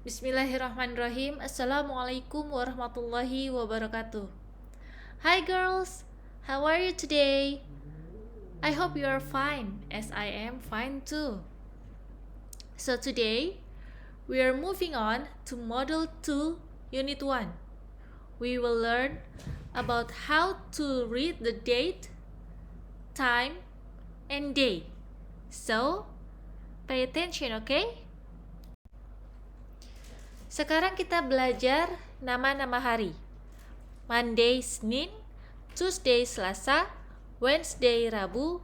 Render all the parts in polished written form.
Bismillahirrahmanirrahim. Assalamualaikum warahmatullahi wabarakatuh. Hi girls, how are you today? I hope you are fine, as I am fine too. So today, we are moving on to Model 2, Unit 1. We will learn about how to read the date, time, and day. So, pay attention, okay? Sekarang kita belajar nama-nama hari. Monday, Senin, Tuesday, Selasa, Wednesday, Rabu,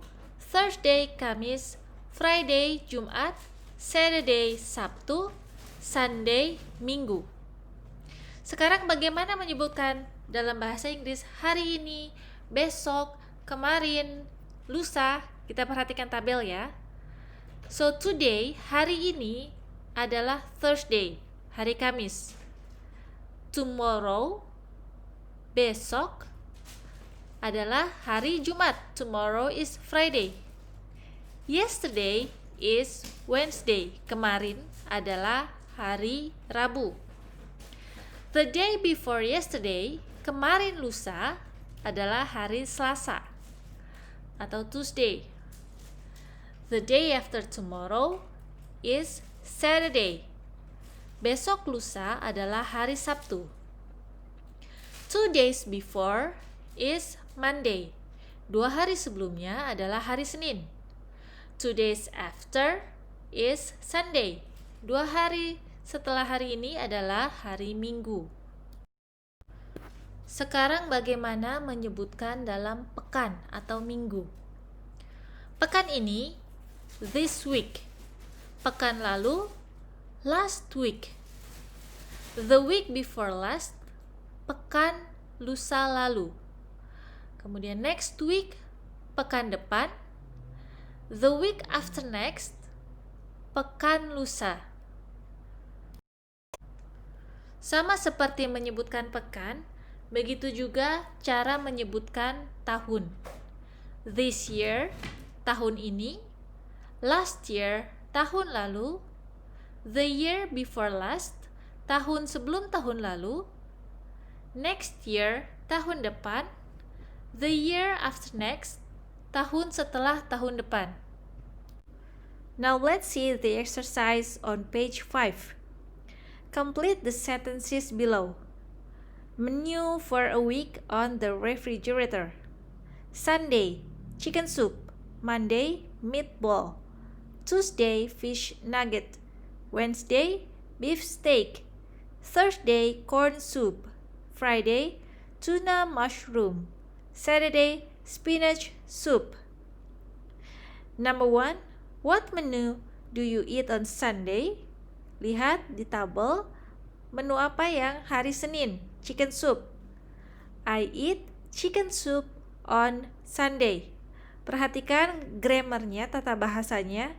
Thursday, Kamis, Friday, Jumat, Saturday, Sabtu, Sunday, Minggu. Sekarang bagaimana menyebutkan dalam bahasa Inggris hari ini, besok, kemarin, lusa? Kita perhatikan tabel ya. So today, hari ini adalah Thursday, hari Kamis. Tomorrow, besok, adalah hari Jumat. Tomorrow is Friday. Yesterday is Wednesday. Kemarin adalah hari Rabu. The day before yesterday, kemarin lusa, adalah hari Selasa atau Tuesday. The day after tomorrow is Saturday. Besok lusa adalah hari Sabtu. 2 days before is Monday. 2 hari sebelumnya adalah hari Senin. 2 days after is Sunday. 2 hari setelah hari ini adalah hari Minggu. Sekarang bagaimana menyebutkan dalam pekan atau minggu? Pekan ini, this week. Pekan lalu, last week. The week before last, pekan lusa lalu. Kemudian next week, pekan depan. The week after next, pekan lusa. Sama seperti menyebutkan pekan, begitu juga cara menyebutkan tahun. This year, tahun ini. Last year, tahun lalu. The year before last, tahun sebelum tahun lalu. Next year, tahun depan. The year after next, tahun setelah tahun depan. Now let's see the exercise on page 5. Complete the sentences below. Menu for a week on the refrigerator. Sunday, chicken soup. Monday, meatball. Tuesday, fish nugget. Wednesday, beef steak. Thursday, corn soup. Friday, tuna mushroom. Saturday, spinach soup. Number 1, what menu do you eat on Sunday? Lihat di tabel, menu apa yang hari Senin? Chicken soup. I eat chicken soup on Sunday. Perhatikan grammarnya, tata bahasanya.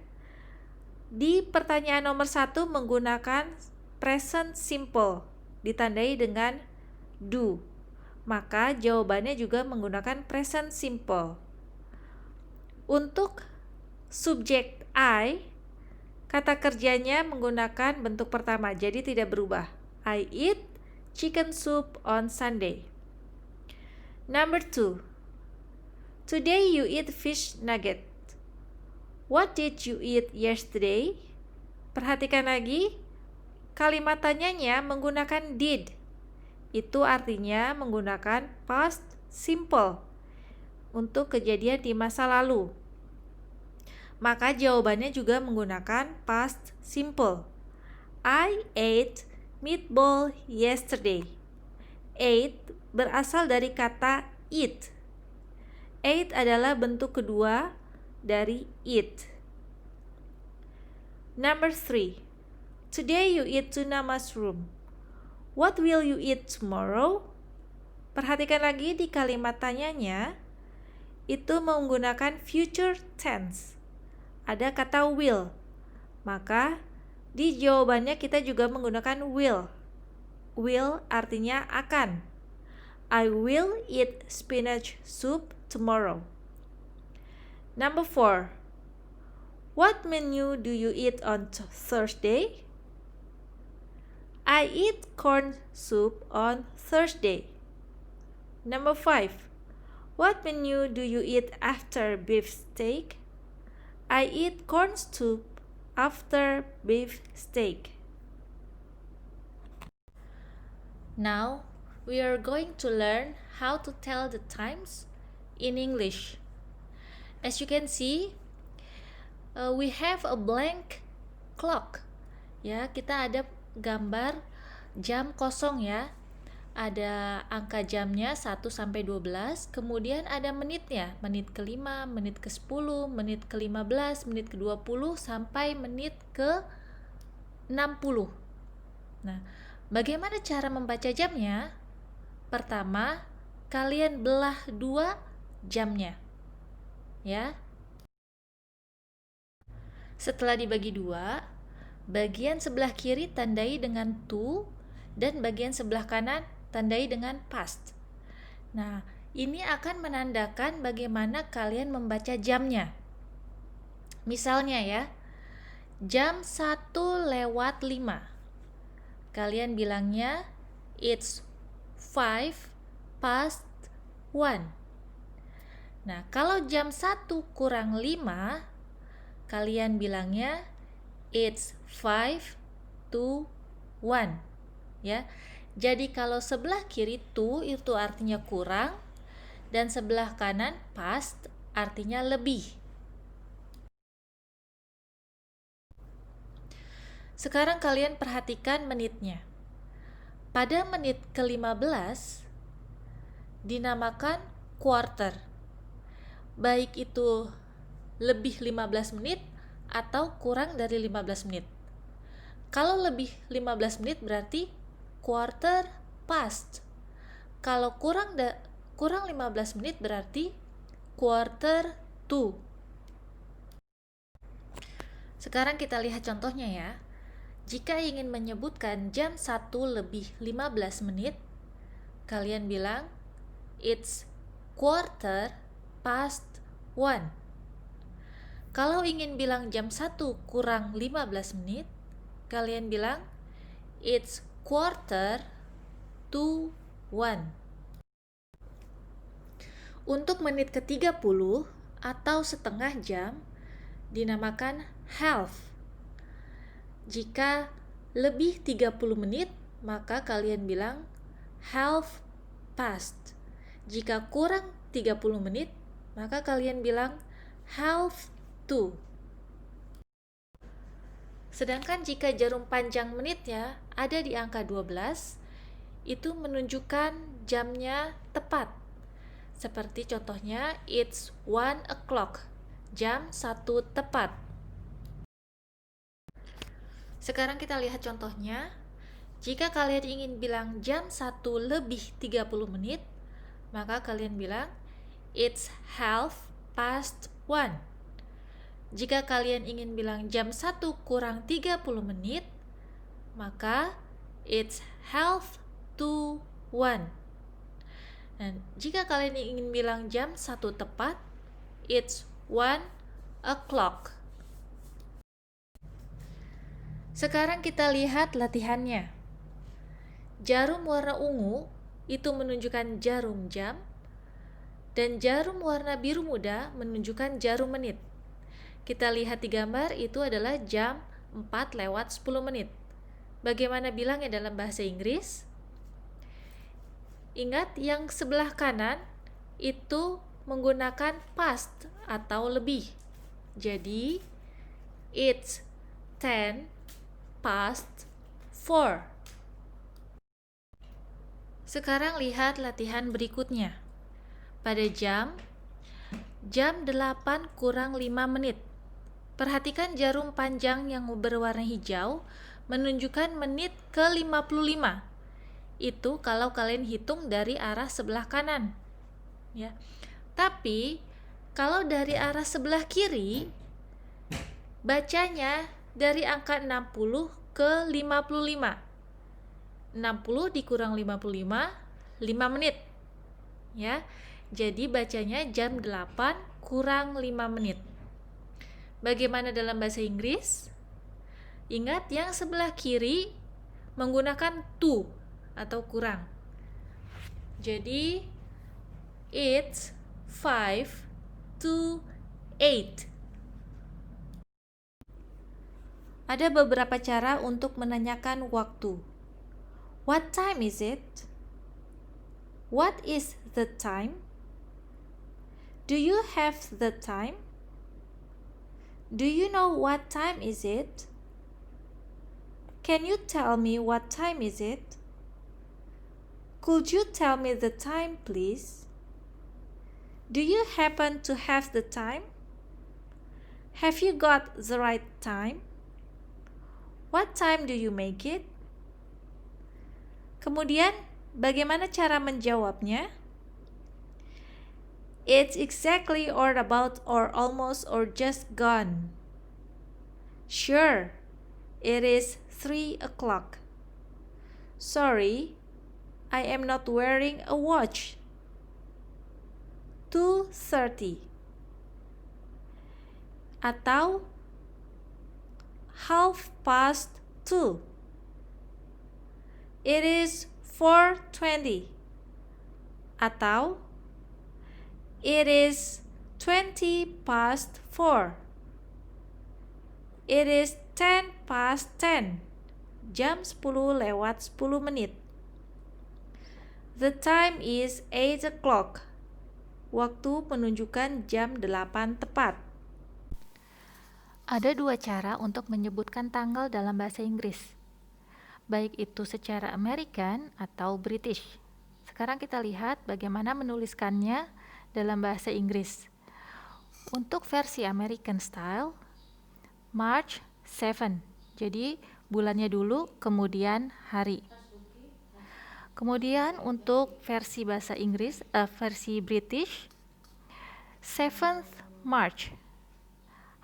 Di pertanyaan nomor 1 menggunakan present simple, ditandai dengan do. Maka jawabannya juga menggunakan present simple. Untuk subjek I, kata kerjanya menggunakan bentuk pertama, jadi tidak berubah. I eat chicken soup on Sunday. Number 2, today you eat fish nugget. What did you eat yesterday? Perhatikan lagi, kalimat tanyanya menggunakan did. Itu artinya menggunakan past simple untuk kejadian di masa lalu. Maka jawabannya juga menggunakan past simple. I ate meatball yesterday. Ate berasal dari kata eat. Ate adalah bentuk kedua dari eat. Number 3, today you eat tuna mushroom. What will you eat tomorrow? Perhatikan lagi di kalimat tanyanya, itu menggunakan future tense. Ada kata will. Maka di jawabannya kita juga menggunakan will. Will artinya akan. I will eat spinach soup tomorrow. Number 4, what menu do you eat on Thursday? I eat corn soup on Thursday. Number 5. What menu do you eat after beef steak? I eat corn soup after beef steak. Now, we are going to learn how to tell the times in English. As you can see, we have a blank clock. Ya, kita ada gambar jam kosong ya. Ada angka jamnya 1 sampai 12, kemudian ada menitnya, menit ke-5, menit ke-10, menit ke-15, menit ke-20 sampai menit ke-60. Nah, bagaimana cara membaca jamnya? Pertama, kalian belah 2 jamnya. Ya. Setelah dibagi 2, bagian sebelah kiri tandai dengan to dan bagian sebelah kanan tandai dengan past. Nah, ini akan menandakan bagaimana kalian membaca jamnya. Misalnya ya, jam 1:05. Kalian bilangnya it's 5:01. Nah, kalau jam 1:05, kalian bilangnya it's 5:01. Ya. Jadi kalau sebelah kiri to itu artinya kurang dan sebelah kanan past artinya lebih. Sekarang kalian perhatikan menitnya. Pada menit ke-15 dinamakan quarter. Baik itu lebih 15 menit atau kurang dari 15 menit. Kalau lebih 15 menit berarti quarter past. Kalau kurang 15 menit berarti quarter to. Sekarang kita lihat contohnya ya. Jika ingin menyebutkan jam 1:15 menit, kalian bilang it's 1:15. Kalau ingin bilang jam 1:15 menit, kalian bilang it's 1:45. Untuk menit ke-30 atau setengah jam dinamakan half. Jika lebih 30 menit, maka kalian bilang half past. Jika kurang 30 menit, maka kalian bilang half to. Sedangkan jika jarum panjang menitnya ada di angka 12, itu menunjukkan jamnya tepat. Seperti contohnya, it's 1 o'clock, jam 1 tepat. Sekarang kita lihat contohnya. Jika kalian ingin bilang jam 1:30 menit, maka kalian bilang it's 1:30. Jika kalian ingin bilang jam 1:30 menit, maka it's 1:30. Dan jika kalian ingin bilang jam 1 tepat, it's 1 o'clock. Sekarang kita lihat latihannya. Jarum warna ungu itu menunjukkan jarum jam, dan jarum warna biru muda menunjukkan jarum menit. Kita lihat di gambar, itu adalah jam 4:10 menit. Bagaimana bilangnya dalam bahasa Inggris? Ingat, yang sebelah kanan itu menggunakan past atau lebih. Jadi, it's 10:04. Sekarang lihat latihan berikutnya. Pada jam 8:05 menit. Perhatikan jarum panjang yang berwarna hijau menunjukkan menit ke-55. Itu kalau kalian hitung dari arah sebelah kanan. Ya. Tapi kalau dari arah sebelah kiri, bacanya dari angka 60 ke 55. 60 dikurang 55, 5 menit. Ya. Jadi bacanya jam 8 kurang 5 menit. Bagaimana dalam bahasa Inggris? Ingat, yang sebelah kiri menggunakan to atau kurang. Jadi it's 5 to 8. Ada beberapa cara untuk menanyakan waktu. What time is it? What is the time? Do you have the time? Do you know what time is it? Can you tell me what time is it? Could you tell me the time, please? Do you happen to have the time? Have you got the right time? What time do you make it? Kemudian, bagaimana cara menjawabnya? It's exactly or about or almost or just gone. Sure, it is 3 o'clock. Sorry, I am not wearing a watch. 2:30. Atau 2:30. It is 4:20. Atau it is 4:20. It is 10:10. Jam 10 lewat 10 menit. The time is 8 o'clock. Waktu menunjukkan jam 8 tepat. Ada dua cara untuk menyebutkan tanggal dalam bahasa Inggris, baik itu secara American atau British. Sekarang kita lihat bagaimana menuliskannya dalam bahasa Inggris. Untuk versi American style, March 7. Jadi bulannya dulu, kemudian hari. Kemudian untuk versi bahasa Inggris, versi British, 7th March.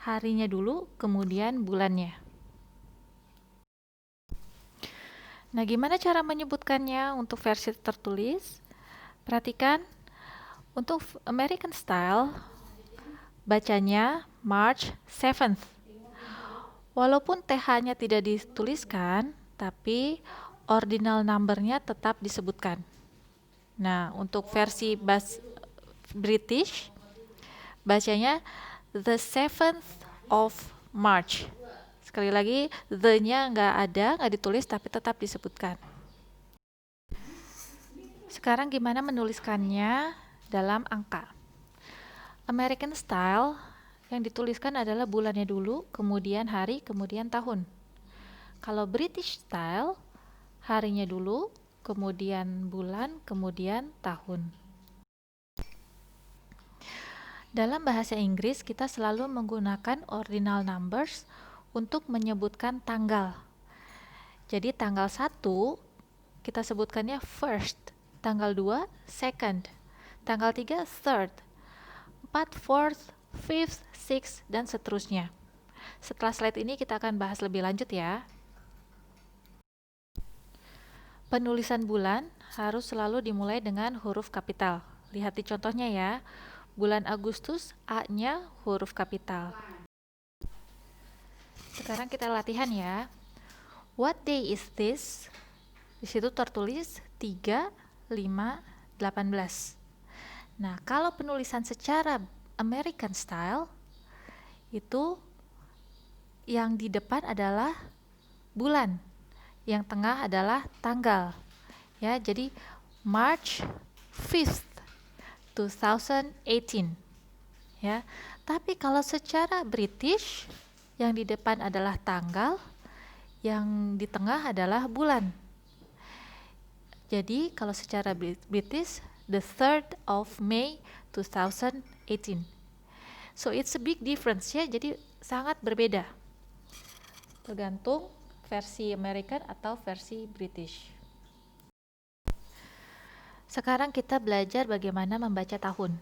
Harinya dulu, kemudian bulannya. Nah, gimana cara menyebutkannya untuk versi tertulis? Perhatikan, untuk American style, bacanya March 7th. Walaupun TH-nya tidak dituliskan, tapi ordinal number-nya tetap disebutkan. Nah, untuk versi British, bacanya the 7th of March. Sekali lagi, the-nya nggak ditulis, tapi tetap disebutkan. Sekarang gimana menuliskannya dalam angka? American style, yang dituliskan adalah bulannya dulu, kemudian hari, kemudian tahun. Kalau British style, harinya dulu, kemudian bulan, kemudian tahun. Dalam bahasa Inggris, kita selalu menggunakan ordinal numbers untuk menyebutkan tanggal. Jadi tanggal 1 kita sebutkannya first, tanggal 2 second, tanggal 3 third, 4 fourth, 5th, 6th, dan seterusnya. Setelah slide ini kita akan bahas lebih lanjut ya. Penulisan bulan harus selalu dimulai dengan huruf kapital. Lihat di contohnya ya. Bulan Agustus, A-nya huruf kapital. Sekarang kita latihan ya. What day is this? Di situ tertulis 3, 5, 18. Nah, kalau penulisan secara American style, itu yang di depan adalah bulan, yang tengah adalah tanggal. Ya, jadi March 5th. 2018 ya. Tapi kalau secara British, yang di depan adalah tanggal, yang di tengah adalah bulan. Jadi kalau secara British, the 3rd of May 2018. So it's a big difference ya, jadi sangat berbeda. Tergantung versi American atau versi British. Sekarang kita belajar bagaimana membaca tahun.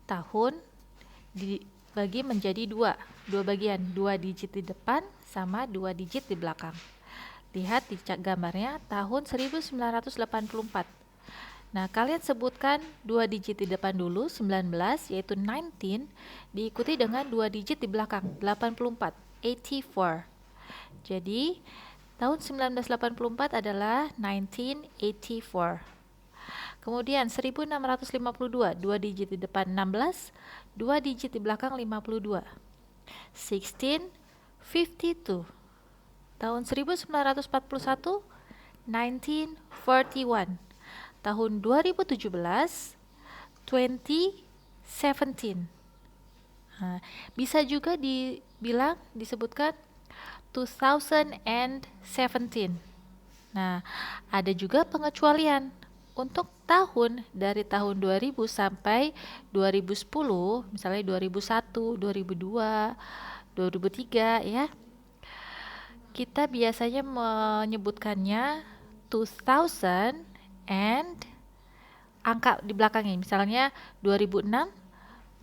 Tahun dibagi menjadi dua bagian, 2 digit di depan sama 2 digit di belakang. Lihat di gambarnya tahun 1984. Nah, kalian sebutkan 2 digit di depan dulu, 19 yaitu 19, diikuti dengan 2 digit di belakang, 84, 84. Jadi Tahun 1984 adalah 1984. Kemudian 1652, 2 digit di depan 16, 2 digit di belakang 52. 1652. Tahun 1941, 1941. Tahun 2017, 2017. Nah, bisa juga disebutkan 2017. Nah, ada juga pengecualian untuk tahun dari tahun 2000 sampai 2010, misalnya 2001, 2002, 2003 ya. Kita biasanya menyebutkannya 2000 and angka di belakangnya, misalnya 2006,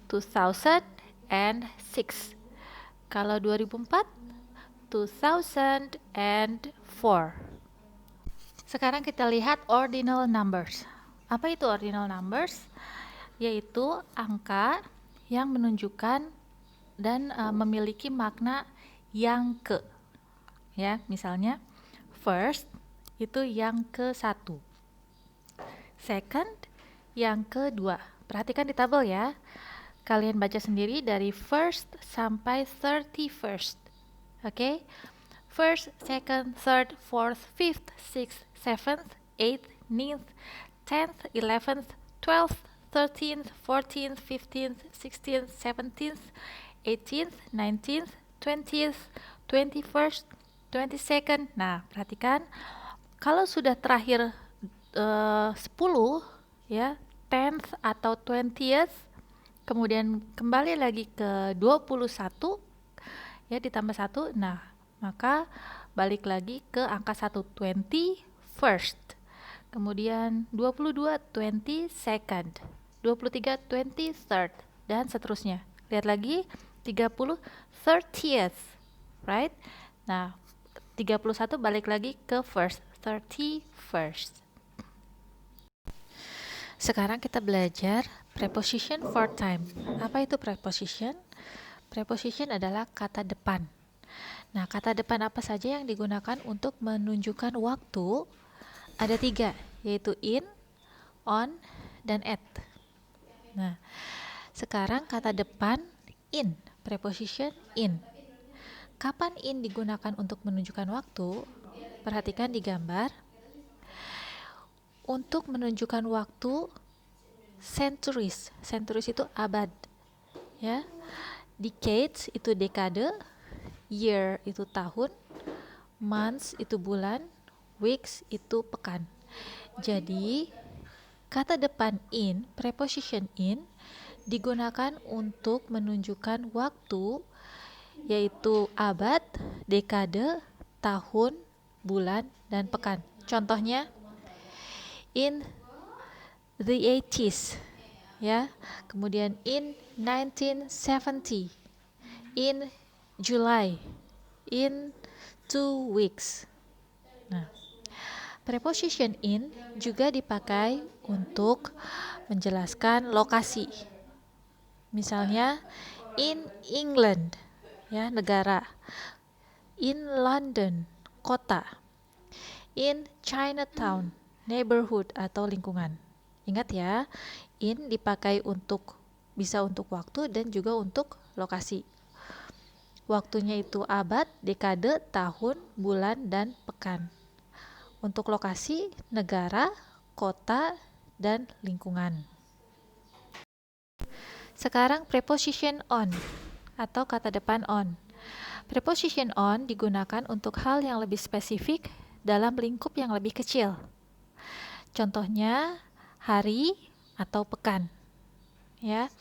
2006. Kalau 2004, 2004. Sekarang kita lihat ordinal numbers. Apa itu ordinal numbers? Yaitu angka yang menunjukkan dan memiliki makna yang ke. Ya, misalnya first itu yang ke-1. Second yang ke-2. Perhatikan di tabel ya. Kalian baca sendiri dari first sampai 31st. Oke? First, second, third, fourth, fifth, sixth, seventh, eighth, ninth, 10th, 11th, 12th, 13th, 14th, 15th, 16th, 17th, 18th, 19th, 20th, 21st, 22nd. Nah, perhatikan kalau sudah terakhir 10 ya, 10th atau 20th, kemudian kembali lagi ke 21 ya, ditambah 1. Nah, maka balik lagi ke angka 1, 21st. Kemudian 22, 22nd. 23, 23rd, dan seterusnya. Lihat lagi 30, 30th. Right? Nah, 31 balik lagi ke first, 31st. Sekarang kita belajar preposition for time. Apa itu preposition? Preposition adalah kata depan. Nah, kata depan apa saja yang digunakan untuk menunjukkan waktu? Ada 3, yaitu in, on, dan at. Nah, sekarang kata depan in, preposition in. Kapan in digunakan untuk menunjukkan waktu? Perhatikan di gambar. Untuk menunjukkan waktu, centuries. Centuries itu abad. Ya. Decades itu dekade, year itu tahun, months itu bulan, weeks itu pekan. Jadi, kata depan in, preposition in, digunakan untuk menunjukkan waktu, yaitu abad, dekade, tahun, bulan, dan pekan. Contohnya, in the 80s, ya. Kemudian in 1970, in July, in 2 weeks. Nah, preposition in juga dipakai untuk menjelaskan lokasi. Misalnya in England, ya, negara. In London, kota. In Chinatown, neighborhood atau lingkungan. Ingat ya, in dipakai bisa untuk waktu dan juga untuk lokasi. Waktunya itu abad, dekade, tahun, bulan, dan pekan. Untuk lokasi, negara, kota, dan lingkungan. Sekarang preposition on atau kata depan on. Preposition on digunakan untuk hal yang lebih spesifik dalam lingkup yang lebih kecil. Contohnya hari atau pekan. Ya.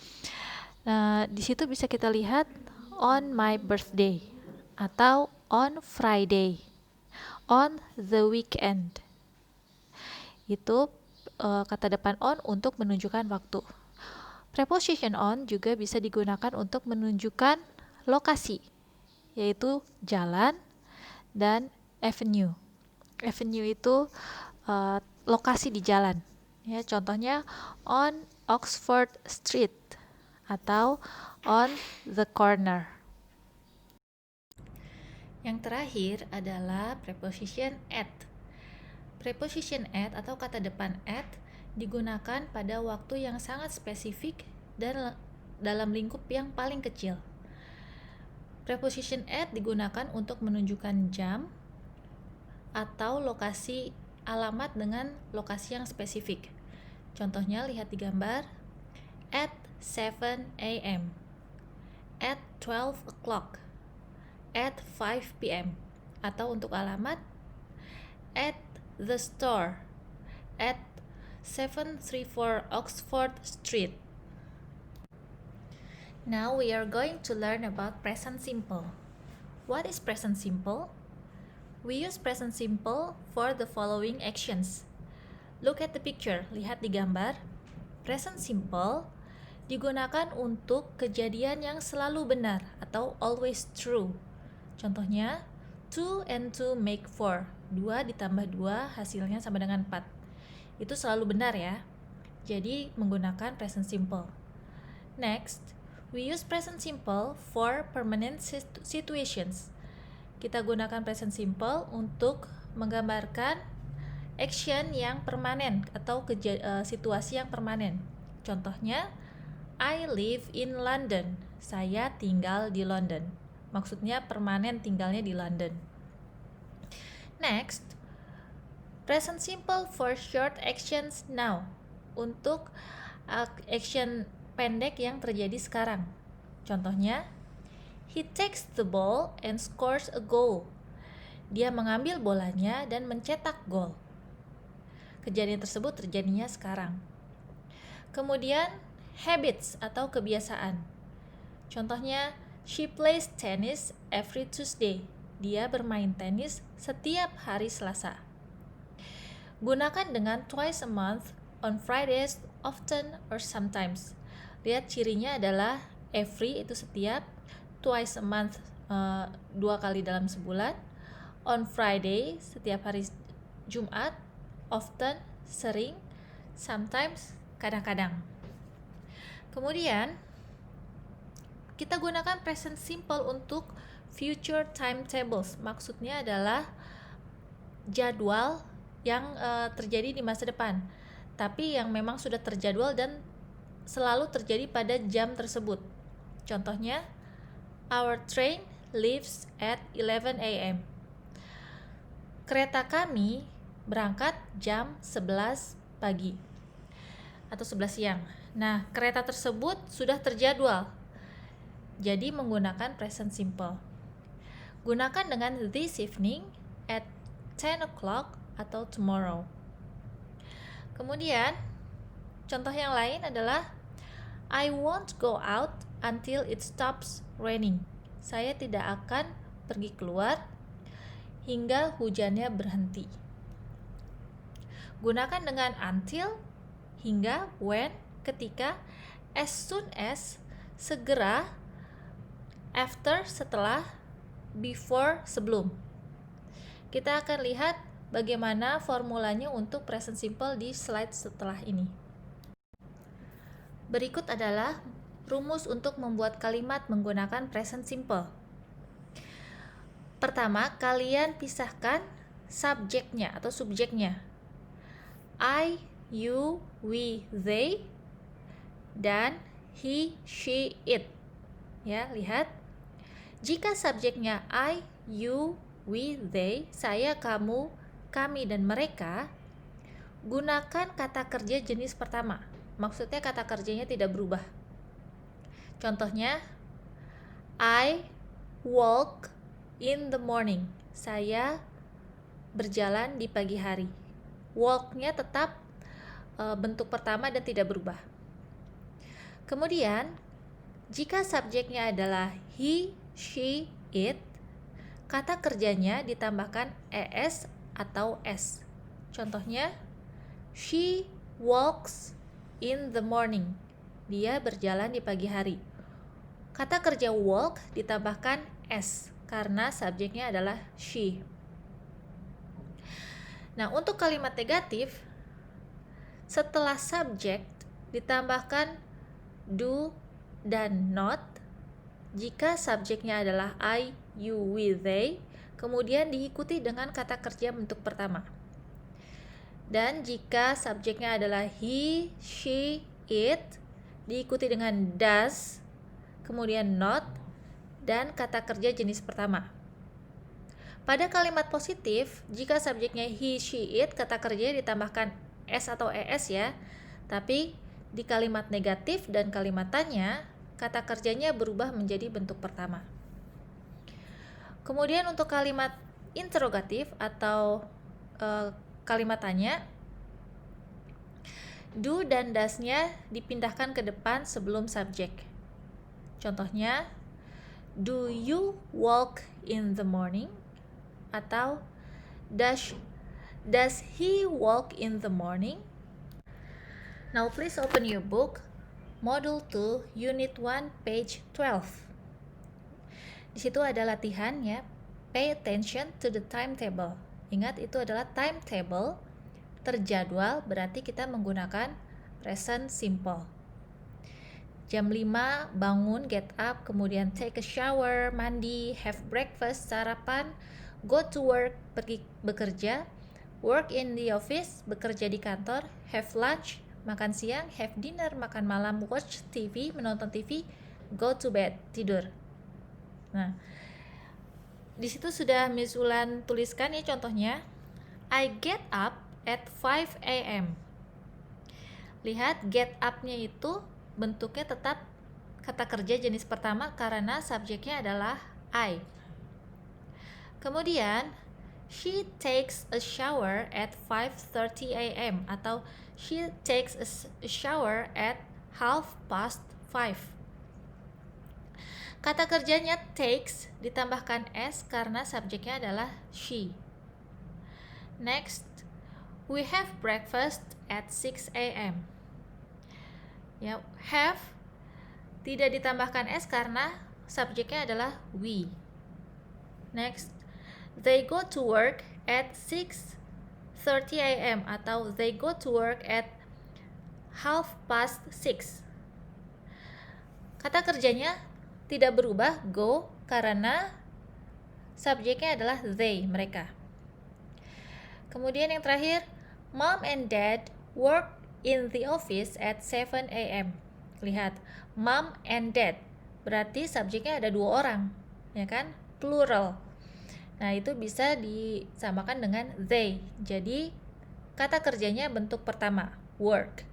Nah, di situ bisa kita lihat on my birthday atau on Friday, on the weekend. Itu kata depan on untuk menunjukkan waktu. Preposition on juga bisa digunakan untuk menunjukkan lokasi, yaitu jalan dan avenue. Avenue itu lokasi di jalan. Ya, contohnya on Oxford Street atau on the corner. Yang terakhir adalah preposition at. Preposition at atau kata depan at digunakan pada waktu yang sangat spesifik dan dalam lingkup yang paling kecil. Preposition at digunakan untuk menunjukkan jam atau lokasi alamat dengan lokasi yang spesifik. Contohnya lihat di gambar, at 7 a.m., at 12 o'clock, at 5 p.m. Atau untuk alamat, at the store, at 734 Oxford Street. Now we are going to learn about present simple. What is present simple? We use present simple for the following actions. Look at the picture, lihat di gambar. Present simple digunakan untuk kejadian yang selalu benar atau always true. Contohnya, 2 and 2 make 4. 2 ditambah 2 hasilnya sama dengan 4. Itu selalu benar ya. Jadi menggunakan present simple. Next, we use present simple for permanent situations. Kita gunakan present simple untuk menggambarkan action yang permanen atau situasi yang permanen. Contohnya, I live in London. Saya tinggal di London. Maksudnya permanen tinggalnya di London. Next, present simple for short actions now. Untuk action pendek yang terjadi sekarang. Contohnya, he takes the ball and scores a goal. Dia mengambil bolanya dan mencetak gol. Kejadian tersebut terjadinya sekarang. Kemudian, habits atau kebiasaan. Contohnya, she plays tennis every Tuesday. Dia bermain tenis setiap hari Selasa. Gunakan dengan twice a month, on Fridays, often, or sometimes. Lihat cirinya adalah every itu setiap, twice a month 2 kali dalam sebulan, on Friday setiap hari Jumat, often sering, sometimes kadang-kadang. Kemudian kita gunakan present simple untuk future timetables. Maksudnya adalah jadwal yang terjadi di masa depan, tapi yang memang sudah terjadwal dan selalu terjadi pada jam tersebut. Contohnya, our train leaves at 11 a.m. Kereta kami berangkat jam 11 pagi atau 11 siang. Nah, kereta tersebut sudah terjadwal. Jadi menggunakan present simple. Gunakan dengan this evening, at 10 o'clock, atau tomorrow. Kemudian, contoh yang lain adalah I won't go out until it stops raining. Saya tidak akan pergi keluar hingga hujannya berhenti. Gunakan dengan until, hingga, when, ketika, as soon as, segera, after, setelah, before, sebelum. Kita akan lihat bagaimana formulanya untuk present simple di slide setelah ini. Berikut adalah rumus untuk membuat kalimat menggunakan present simple. Pertama, kalian pisahkan subjeknya atau subjeknya. I, you, we, they, dan he, she, it. Ya, lihat. Jika subjeknya I, you, we, they, saya, kamu, kami, dan mereka, gunakan kata kerja jenis pertama. Maksudnya kata kerjanya tidak berubah. Contohnya, I walk in the morning. Saya berjalan di pagi hari. Walk-nya tetap bentuk pertama dan tidak berubah. Kemudian, jika subjeknya adalah he, she, it, kata kerjanya ditambahkan es atau s. Contohnya, she walks in the morning. Dia berjalan di pagi hari. Kata kerja walk ditambahkan s karena subjeknya adalah she. Nah, untuk kalimat negatif, setelah subjek ditambahkan do dan not. Jika subjeknya adalah I, you, we, they, kemudian diikuti dengan kata kerja bentuk pertama. Dan jika subjeknya adalah he, she, it, diikuti dengan does, kemudian not, dan kata kerja jenis pertama. Pada kalimat positif, jika subjeknya he, she, it, kata kerjanya ditambahkan s atau es ya. Tapi di kalimat negatif dan kalimat tanya, kata kerjanya berubah menjadi bentuk pertama. Kemudian untuk kalimat interrogatif atau kalimat tanya, do dan does-nya dipindahkan ke depan sebelum subjek. Contohnya, do you walk in the morning? Atau does he walk in the morning? Now please open your book, Module 2, Unit 1, page 12. Di situ ada latihan ya. Pay attention to the timetable. Ingat itu adalah timetable, terjadwal, berarti kita menggunakan present simple. Jam 5 bangun, get up, kemudian take a shower, mandi, have breakfast, sarapan, go to work, pergi bekerja, work in the office, bekerja di kantor, have lunch, makan siang, have dinner, makan malam, watch TV, menonton TV, go to bed, tidur. Nah, di situ sudah Miss Ulan tuliskan ya contohnya. I get up at 5 a.m. Lihat get up-nya itu bentuknya tetap kata kerja jenis pertama karena subjeknya adalah I. Kemudian she takes a shower at 5:30 a.m. atau she takes a shower at 5:30. Kata kerjanya takes ditambahkan s karena subjeknya adalah she. Next, we have breakfast at 6 a.m. Ya, have tidak ditambahkan s karena subjeknya adalah we. Next, they go to work at 6:30 a.m. atau they go to work at 6:30. Kata kerjanya tidak berubah, go, karena subjeknya adalah they, mereka. Kemudian yang terakhir, mom and dad work in the office at 7 a.m. Lihat, mom and dad, berarti subjeknya ada dua orang, ya kan? Plural. Nah, itu bisa disamakan dengan they. Jadi, kata kerjanya bentuk pertama, work.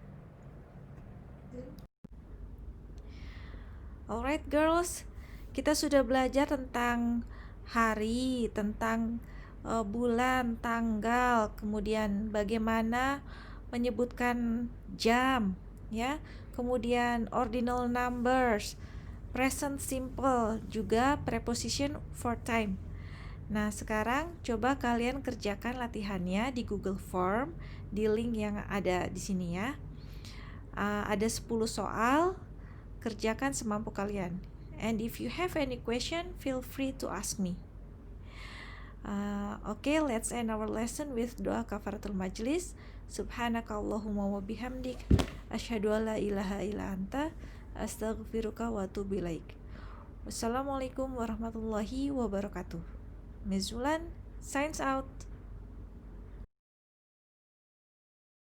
Alright girls, kita sudah belajar tentang hari, tentang bulan, tanggal, kemudian bagaimana menyebutkan jam, ya, kemudian ordinal numbers, present simple, juga preposition for time. Nah, sekarang coba kalian kerjakan latihannya di Google Form di link yang ada di sini ya. Ada 10 soal, kerjakan semampu kalian. And if you have any question, feel free to ask me. Okay, let's end our lesson with doa kafaratul majlis. Subhanakallahumma wa bihamdik, asyhadu an la ilaha illa anta, astaghfiruka wa atubu ilaik. Wassalamualaikum warahmatullahi wabarakatuh. Miss Ulan, signs out.